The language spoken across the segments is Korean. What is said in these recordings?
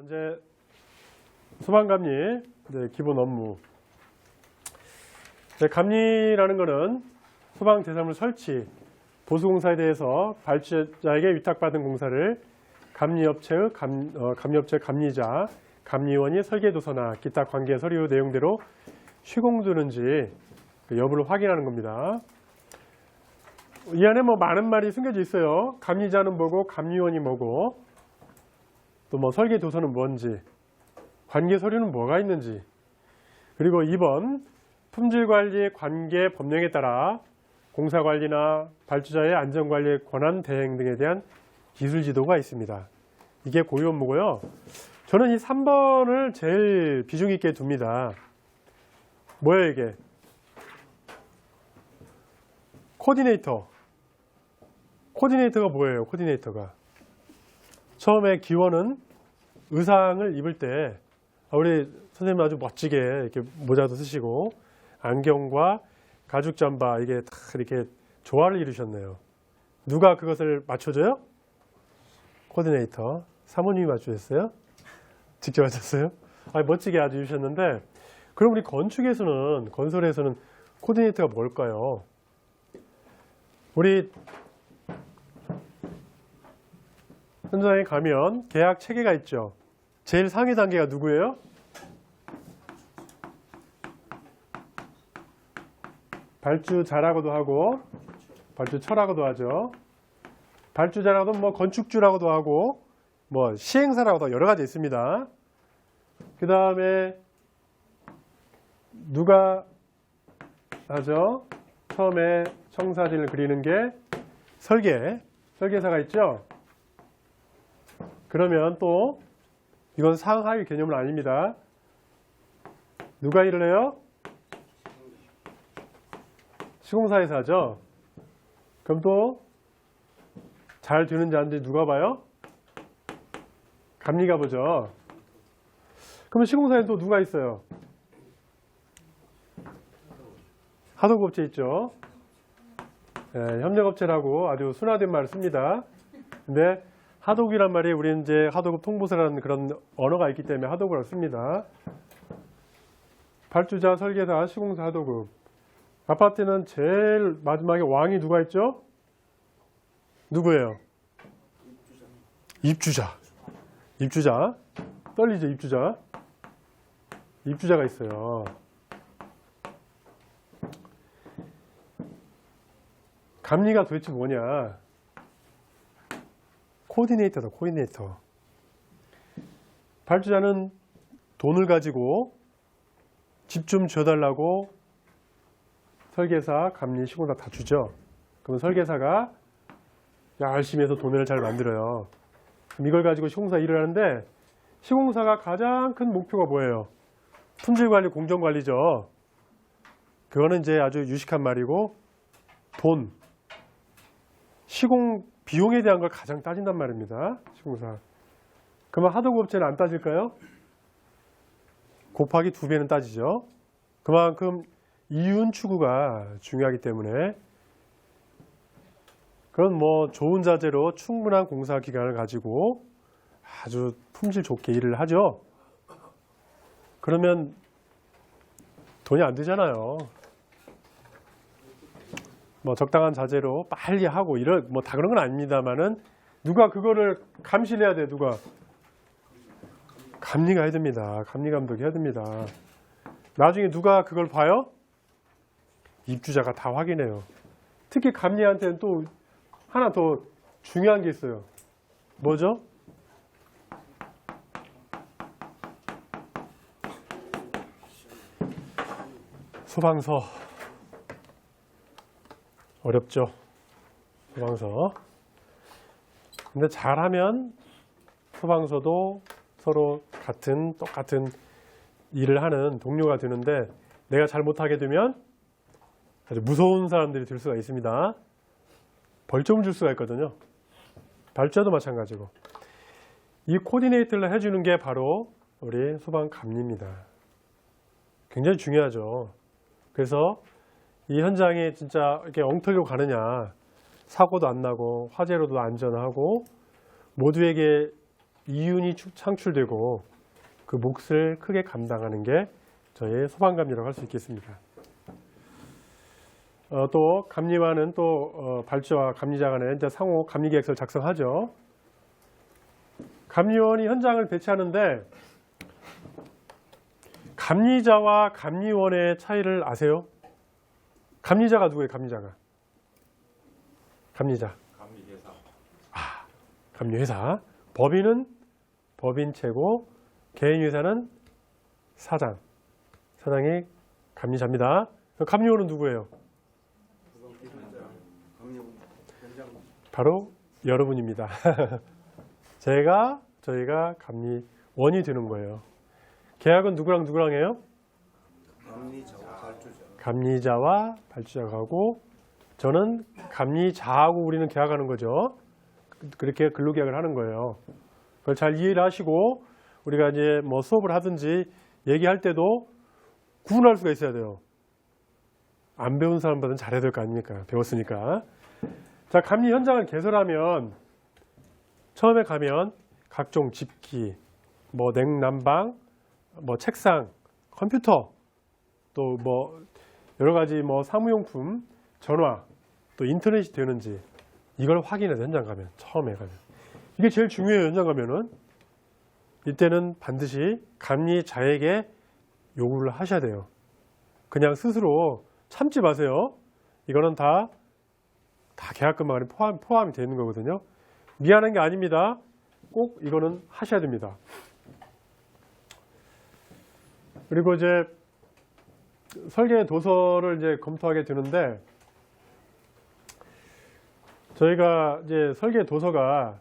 이제 소방감리 기본 업무. 감리라는 것은 소방 대사물 설치, 보수공사에 대해서 발주자에게 위탁받은 공사를 감리업체의 감리자, 감리원이 설계도서나 기타 관계 서류 내용대로 시공되는지 여부를 확인하는 겁니다. 이 안에 많은 말이 숨겨져 있어요. 감리자는 뭐고, 감리원이 뭐고, 또 설계도서는 뭔지, 관계 서류는 뭐가 있는지, 그리고 2번 품질관리 관계 법령에 따라 공사관리나 발주자의 안전관리 권한 대행 등에 대한 기술지도가 있습니다. 이게 고유 업무고요. 저는 이 3번을 제일 비중 있게 둡니다. 뭐예요 이게? 코디네이터. 코디네이터가 뭐예요? 코디네이터가. 처음에 기원은 의상을 입을 때 우리 선생님 아주 멋지게 이렇게 모자도 쓰시고 안경과 가죽 잠바 이게 다 이렇게 조화를 이루셨네요. 누가 그것을 맞춰줘요? 코디네이터. 사모님이 맞추셨어요? 직접 하셨어요? 멋지게 아주 이루셨는데, 그럼 우리 건설에서는 코디네이터가 뭘까요? 우리 현장에 가면 계약 체계가 있죠. 제일 상위 단계가 누구예요? 발주자라고도 하고 발주처라고도 하죠. 발주자라고도 건축주라고도 하고 시행사라고도 여러 가지 있습니다. 그 다음에 누가 하죠? 처음에 청사진을 그리는 게 설계사가 있죠. 그러면 또 이건 상하위 개념은 아닙니다. 누가 일을 해요? 시공사에서 하죠. 그럼 또 잘 되는지 안 되는지 누가 봐요? 감리가 보죠. 그러면 시공사에 또 누가 있어요? 하도급업체 있죠. 협력업체라고 아주 순화된 말을 씁니다. 근데 하도급이란 말이 우리는 이제 하도급 통보서라는 그런 언어가 있기 때문에 하도급을 씁니다. 발주자, 설계사, 시공사, 하도급. 아파트는 제일 마지막에 왕이 누가 있죠? 누구예요? 입주자. 떨리죠, 입주자. 입주자가 있어요. 감리가 도대체 뭐냐? 코디네이터다, 코디네이터. 발주자는 돈을 가지고 집 좀 지어달라고 설계사, 감리, 시공사 다 주죠. 그럼 설계사가 열심히 해서 도면을 잘 만들어요. 그럼 이걸 가지고 시공사 일을 하는데, 시공사가 가장 큰 목표가 뭐예요? 품질관리, 공정관리죠. 그거는 이제 아주 유식한 말이고, 돈, 시공 비용에 대한 걸 가장 따진단 말입니다. 시공사. 그러면 하도급업체는 안 따질까요? 곱하기 2배는 따지죠. 그만큼 이윤 추구가 중요하기 때문에, 그건 좋은 자재로 충분한 공사 기간을 가지고 아주 품질 좋게 일을 하죠. 그러면 돈이 안 되잖아요. 적당한 자재로 빨리 하고 다 그런 건 아닙니다만은, 누가 그거를 감시를 해야 돼. 누가? 감리가 해야 됩니다. 감리 감독이 해야 됩니다. 나중에 누가 그걸 봐요? 입주자가 다 확인해요. 특히 감리한테는 또 하나 더 중요한 게 있어요. 뭐죠? 소방서. 어렵죠? 소방서. 근데 잘하면 소방서도 서로 똑같은 일을 하는 동료가 되는데, 내가 잘 못하게 되면 아주 무서운 사람들이 될 수가 있습니다. 벌점을 줄 수가 있거든요. 발주자도 마찬가지고. 이 코디네이터를 해주는 게 바로 우리 소방감리입니다. 굉장히 중요하죠. 그래서 이 현장에 진짜 이렇게 엉터리로 가느냐, 사고도 안 나고 화재로도 안전하고 모두에게 이윤이 창출되고 그 몫을 크게 감당하는 게 저희의 소방감리라고 할 수 있겠습니다. 또 감리와는 또 발주와 감리자 간에 이제 상호 감리계획서를 작성하죠. 감리원이 현장을 배치하는데 감리자와 감리원의 차이를 아세요? 감리자가 누구예요? 감리자가. 감리자. 감리회사. 감리회사. 법인은 법인체고 개인회사는 사장. 사장이 감리자입니다. 감리원은 누구예요? 바로 여러분입니다. 저희가 감리원이 되는 거예요. 계약은 누구랑 해요? 감리자와 발주자가 하고 저는 감리자하고 우리는 계약하는 거죠. 그렇게 근로계약을 하는 거예요. 그걸 잘 이해를 하시고 우리가 이제 뭐 수업을 하든지 얘기할 때도 구분할 수가 있어야 돼요. 안 배운 사람보다는 잘해야 될 거 아닙니까? 배웠으니까. 자, 감리 현장을 개설하면 처음에 가면 각종 집기, 뭐 냉난방, 뭐 책상, 컴퓨터, 또 뭐 여러 가지 뭐 사무용품, 전화, 또 인터넷이 되는지 이걸 확인해야 돼. 현장 가면 처음에 가면 이게 제일 중요해요. 현장 가면은 이때는 반드시 감리자에게 요구를 하셔야 돼요. 그냥 스스로 참지 마세요. 이거는 다 계약금 안에 포함이 되는 거거든요. 미안한 게 아닙니다. 꼭 이거는 하셔야 됩니다. 그리고 이제 설계 도서를 이제 검토하게 되는데 저희가 이제 설계 도서가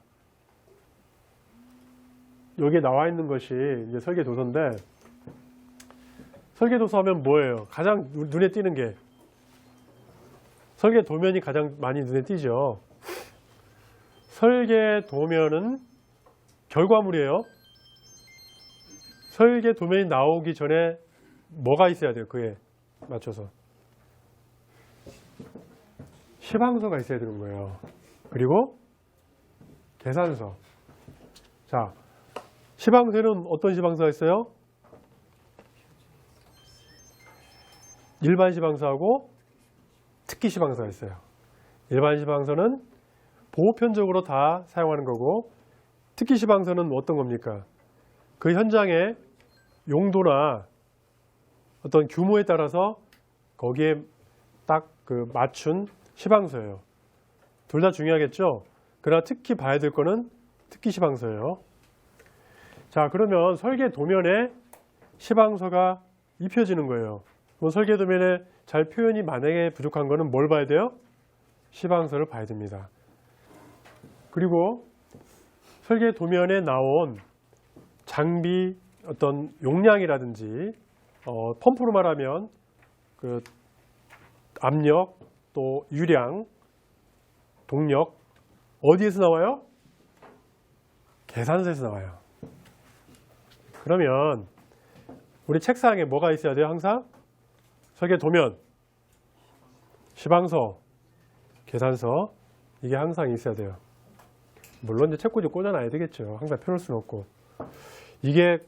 여기에 나와 있는 것이 이제 설계 도서인데 설계 도서 하면 뭐예요? 가장 눈에 띄는 게 설계 도면이 가장 많이 눈에 띄죠. 설계 도면은 결과물이에요. 설계 도면이 나오기 전에 뭐가 있어야 돼요? 그에 맞춰서 시방서가 있어야 되는 거예요. 그리고 계산서. 자, 시방서는 어떤 시방서가 있어요? 일반 시방서하고 특기 시방서가 있어요. 일반 시방서는 보편적으로 다 사용하는 거고 특기 시방서는 어떤 겁니까? 그 현장의 용도나 어떤 규모에 따라서 거기에 딱 그 맞춘 시방서예요. 둘 다 중요하겠죠? 그러나 특히 봐야 될 거는 특기 시방서예요. 자, 그러면 설계 도면에 시방서가 입혀지는 거예요. 그럼 설계 도면에 잘 표현이 만약에 부족한 거는 뭘 봐야 돼요? 시방서를 봐야 됩니다. 그리고 설계 도면에 나온 장비 어떤 용량이라든지 펌프로 말하면 그 압력 또 유량 동력 어디에서 나와요? 계산서에서 나와요. 그러면 우리 책상에 뭐가 있어야 돼요? 항상 설계 도면, 시방서, 계산서 이게 항상 있어야 돼요. 물론 이제 책꽂이 꽂아놔야 되겠죠. 항상 펴놓을 수는 없고. 이게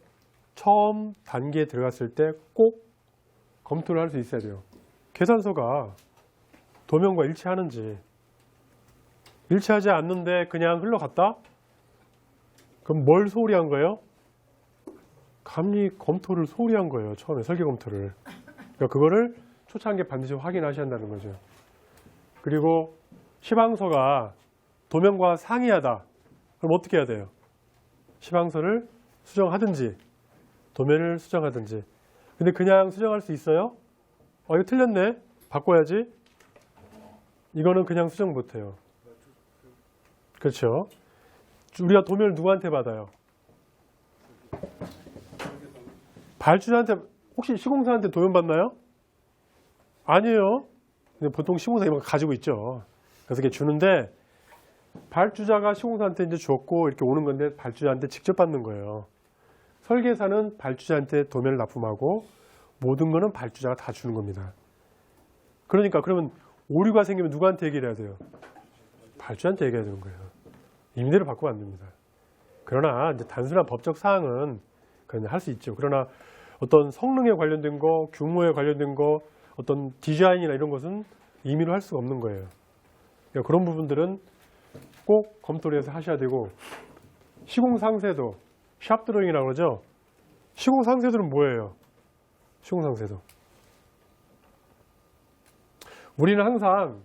처음 단계에 들어갔을 때 꼭 검토를 할 수 있어야 돼요. 계산서가 도면과 일치하는지. 일치하지 않는데 그냥 흘러갔다? 그럼 뭘 소홀히 한 거예요? 감리 검토를 소홀히 한 거예요. 처음에 설계 검토를. 그러니까 그거를 초창기에 반드시 확인하셔야 한다는 거죠. 그리고 시방서가 도면과 상이하다. 그럼 어떻게 해야 돼요? 시방서를 수정하든지 도면을 수정하든지. 근데 그냥 수정할 수 있어요? 이거 틀렸네. 바꿔야지. 이거는 그냥 수정 못해요. 그렇죠? 우리가 도면을 누구한테 받아요? 발주자한테. 혹시 시공사한테 도면 받나요? 아니에요. 보통 시공사 이런 거 가지고 있죠. 그래서 이렇게 주는데 발주자가 시공사한테 이제 줬고 이렇게 오는 건데 발주자한테 직접 받는 거예요. 설계사는 발주자한테 도면을 납품하고 모든 거는 발주자가 다 주는 겁니다. 그러니까 그러면 오류가 생기면 누구한테 얘기를 해야 돼요? 발주자한테 얘기해야 되는 거예요. 임대를 바꾸면 안 됩니다. 그러나 이제 단순한 법적 사항은 그냥 할 수 있죠. 그러나 어떤 성능에 관련된 거, 규모에 관련된 거, 어떤 디자인이나 이런 것은 임의로 할 수가 없는 거예요. 그러니까 그런 부분들은 꼭 검토를 해서 하셔야 되고, 시공상세도, 샵 드로잉이라고 그러죠. 시공상세도는 뭐예요? 시공상세도. 우리는 항상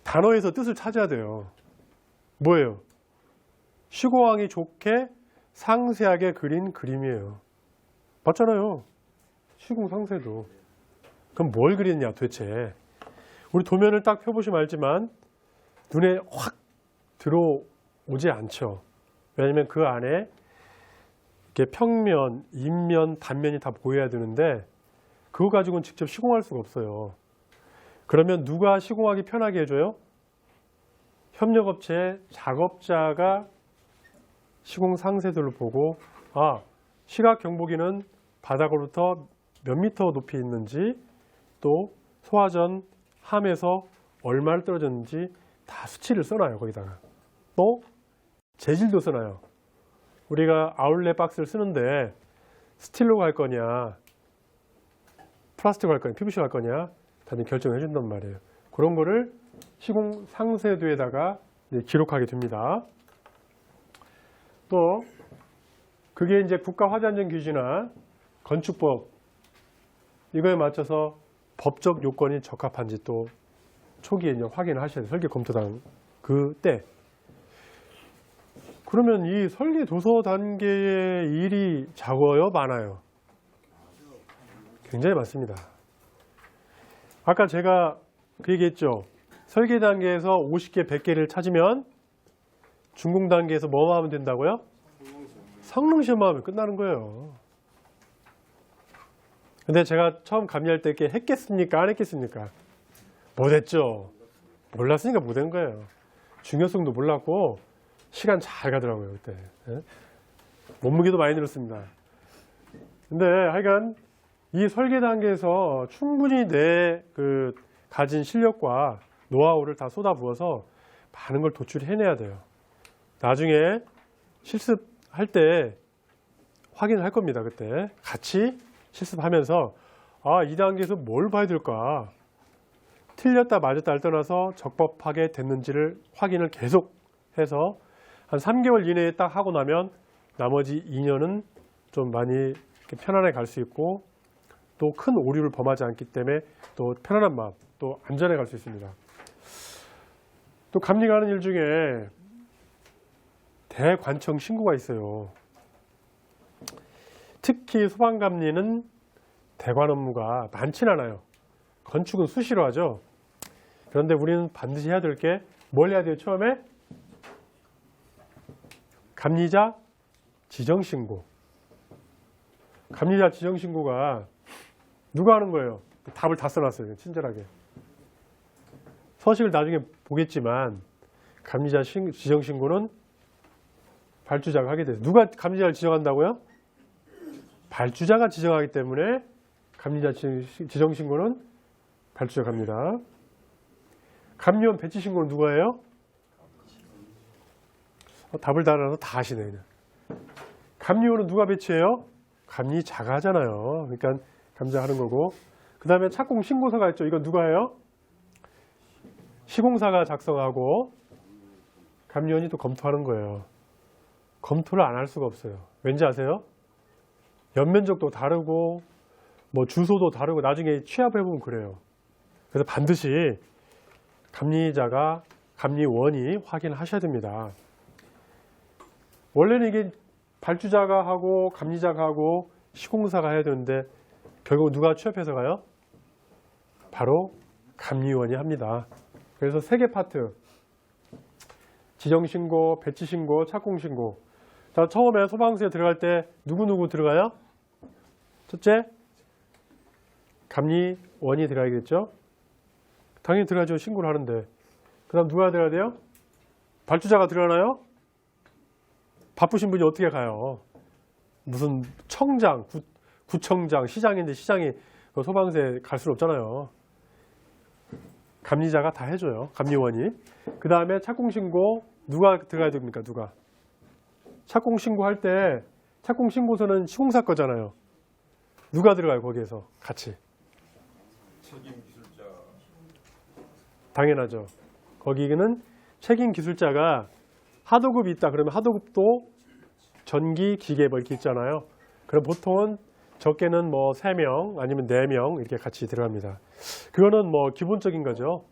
단어에서 뜻을 찾아야 돼요. 뭐예요? 시공하기 좋게 상세하게 그린 그림이에요. 맞잖아요. 시공상세도. 그럼 뭘 그리느냐 도대체. 우리 도면을 딱 펴보시면 알지만 눈에 확 들어오지 않죠. 왜냐하면 그 안에 이렇게 평면, 인면, 단면이 다 보여야 되는데 그거 가지고는 직접 시공할 수가 없어요. 그러면 누가 시공하기 편하게 해줘요? 협력업체 작업자가 시공 상세도를 보고 시각 경보기는 바닥으로부터 몇 미터 높이 있는지 또 소화전 함에서 얼마를 떨어졌는지 다 수치를 써놔요. 거기다가 또 재질도 써놔요. 우리가 아울렛 박스를 쓰는데 스틸로 갈 거냐 플라스틱 갈 거냐 PVC 갈 거냐 다들 결정해 준단 말이에요. 그런 거를 시공 상세도에다가 기록하게 됩니다. 또 그게 이제 국가화재안전규칙이나 건축법 이거에 맞춰서 법적 요건이 적합한지 또 초기에 이제 확인을 하셔야 돼요. 설계 검토단 그때. 그러면 이 설계 도서 단계의 일이 적어요? 많아요? 굉장히 많습니다. 아까 제가 그 얘기했죠. 설계 단계에서 50개, 100개를 찾으면 준공 단계에서 뭐 하면 된다고요? 성능 시험만 하면 끝나는 거예요. 근데 제가 처음 감리할 때 했겠습니까? 안 했겠습니까? 못했죠. 몰랐으니까 못한 거예요. 중요성도 몰랐고 시간 잘 가더라고요 그때. 몸무게도 많이 늘었습니다. 근데 하여간 이 설계 단계에서 충분히 내 그 가진 실력과 노하우를 다 쏟아부어서 많은 걸 도출해내야 돼요. 나중에 실습할 때 확인을 할 겁니다. 그때 같이 실습하면서 이 단계에서 뭘 봐야 될까? 틀렸다 맞았다를 떠나서 적법하게 됐는지를 확인을 계속 해서 한 3개월 이내에 딱 하고 나면 나머지 2년은 좀 많이 편안하게 갈 수 있고 또 큰 오류를 범하지 않기 때문에 또 편안한 마음, 또 안전해 갈 수 있습니다. 또 감리가 하는 일 중에 대관청 신고가 있어요. 특히 소방감리는 대관 업무가 많진 않아요. 건축은 수시로 하죠. 그런데 우리는 반드시 해야 될 게 뭘 해야 돼요? 처음에 감리자 지정신고. 감리자 지정신고가 누가 하는 거예요? 답을 다 써놨어요. 친절하게. 서식을 나중에 보겠지만 감리자 지정신고는 발주자가 하게 돼요. 누가 감리자를 지정한다고요? 발주자가 지정하기 때문에 감리자 지정신고는 발주자가 합니다. 감리원 배치 신고는 누가 해요? 답을 달아서 다 하시네. 그냥. 감리원은 누가 배치해요? 감리자가 하잖아요. 그러니까 감리자가 하는 거고. 그 다음에 착공 신고서가 있죠. 이건 누가 해요? 시공사가 작성하고 감리원이 또 검토하는 거예요. 검토를 안 할 수가 없어요. 왠지 아세요? 연면적도 다르고 뭐 주소도 다르고 나중에 취합해보면 그래요. 그래서 반드시 감리원이 확인을 하셔야 됩니다. 원래는 이게 발주자가 하고 감리자가 하고 시공사가 해야 되는데 결국 누가 취합해서 가요? 바로 감리원이 합니다. 그래서 3개 파트. 지정신고, 배치신고, 착공신고. 자, 처음에 소방서에 들어갈 때 누구누구 들어가요? 첫째, 감리원이 들어가야겠죠? 당연히 들어가죠. 신고를 하는데. 그 다음 누가 들어가야 돼요? 발주자가 들어가나요? 바쁘신 분이 어떻게 가요? 무슨 청장, 구청장, 시장인데 시장이 소방서에 갈 수는 없잖아요. 감리자가 다 해줘요. 감리원이. 그 다음에 착공신고 누가 들어가야 됩니까? 누가? 착공 신고할 때 착공 신고서는 시공사 거잖아요. 누가 들어가요 거기에서 같이? 책임 기술자. 당연하죠. 거기는 책임 기술자가 하도급이 있다 그러면 하도급도 전기 기계 뭐 이렇게 있잖아요. 그럼 보통은 적게는 뭐 3명 아니면 4명 이렇게 같이 들어갑니다. 그거는 뭐 기본적인 거죠.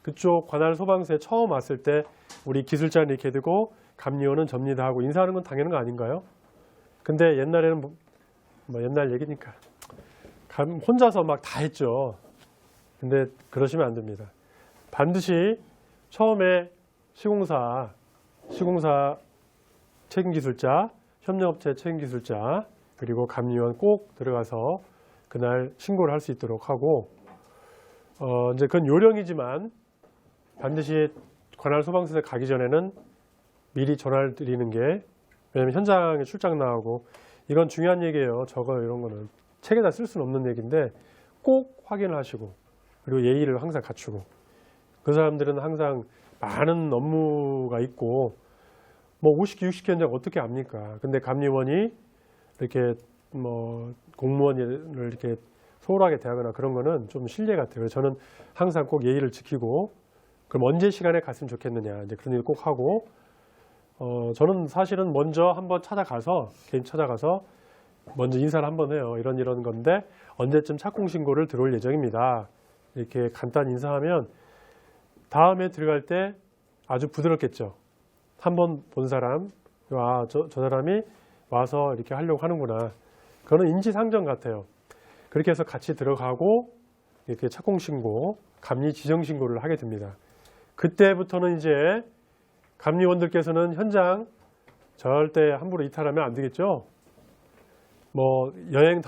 그쪽 관할 소방서에 처음 왔을 때 우리 기술자는 이렇게 되고 감리원은 접니다 하고 인사하는 건 당연한 거 아닌가요? 근데 옛날에는 뭐 옛날 얘기니까 혼자서 막 다 했죠. 근데 그러시면 안 됩니다. 반드시 처음에 시공사 책임기술자, 협력업체 책임기술자 그리고 감리원 꼭 들어가서 그날 신고를 할 수 있도록 하고 이제 그건 요령이지만 반드시 관할 소방서에 가기 전에는 미리 전화를 드리는 게 왜냐하면 현장에 출장 나가고 이건 중요한 얘기예요. 저거 이런 거는 책에다 쓸 수는 없는 얘기인데 꼭 확인을 하시고 그리고 예의를 항상 갖추고 그 사람들은 항상 많은 업무가 있고 뭐 50기, 60기 현장 어떻게 압니까? 근데 감리원이 이렇게 뭐 공무원을 이렇게 소홀하게 대하거나 그런 거는 좀 실례 같아요. 저는 항상 꼭 예의를 지키고 그럼 언제 시간에 갔으면 좋겠느냐 이제 그런 일 꼭 하고 저는 사실은 먼저 한번 찾아가서 개인 찾아가서 먼저 인사를 한번 해요. 이런 건데 언제쯤 착공 신고를 들어올 예정입니다. 이렇게 간단히 인사하면 다음에 들어갈 때 아주 부드럽겠죠. 한번 본 사람, 저 사람이 와서 이렇게 하려고 하는구나. 그거는 인지상정 같아요. 그렇게 해서 같이 들어가고 이렇게 착공 신고, 감리 지정 신고를 하게 됩니다. 그때부터는 이제 감리원들께서는 현장 절대 함부로 이탈하면 안 되겠죠. 뭐 여행